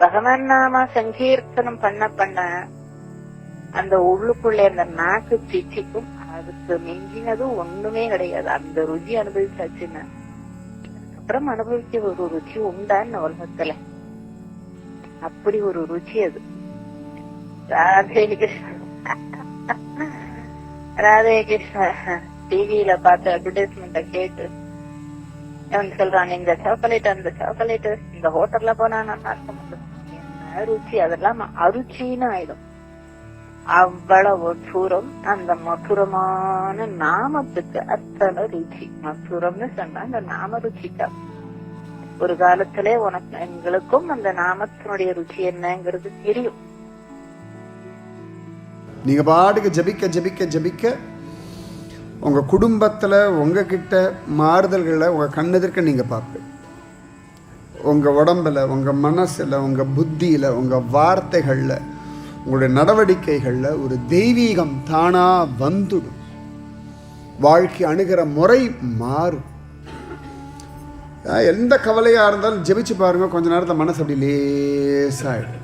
பகவான் நாம சங்கீர்த்தனம் பண்ண பண்ண அந்த உள்ளுக்குள்ள அந்த நாக்கு சிச்சிக்கும் அதுக்கு மிஞ்சினது ஒண்ணுமே கிடையாது. அந்த ருச்சி அனுபவிச்சாச்சுன்னா அப்புறம் அனுபவிக்க ஒரு ருச்சி உண்டான்னு உலகத்துல. அப்படி ஒரு ருச்சி அது. ராதே கிருஷ்ண ராதே கிருஷ்ண. டிவியில பார்த்த அட்வர்டைஸ்மெண்ட கேட்டு அவன் சொல்றான், இந்த சாக்லேட் அந்த சாக்லேட் இந்த ஹோட்டல்ல போனா நல்லா இருக்க. என்ன ருச்சி, அதெல்லாம் அருச்சின்னு ஆயிடும். அவ்வளவு மதுரம். அந்த மதுரமான நாமத்துக்கு அத்தனை ருச்சி. மதுரம்னு சொன்னா அந்த நாம ருச்சிக்கா. ஒரு காலத்திலே உனக்கு எங்களுக்கும் அந்த நாமத்தினுடைய ருச்சி என்னங்கிறது தெரியும். நீங்க பாட்டுக்கு ஜபிக்க ஜபிக்க ஜபிக்க உங்க குடும்பத்துல உங்ககிட்ட மாறுதல்களை உங்க கண்ணெதிர்க்க நீங்க பார்ப்பீங்க. உங்க உடம்புல, உங்க மனசுல, உங்க புத்தியில, உங்க வார்த்தைகள்ல, உங்களுடைய நடவடிக்கைகள்ல ஒரு தெய்வீகம் தானா வந்துடும். வாழ்க்கை அணுகிற முறை மாறும். எந்த கவலையா இருந்தாலும் ஜெபிச்சு பாருங்க, கொஞ்ச நேரத்துல மனசு அப்படி லேசாயிடும்.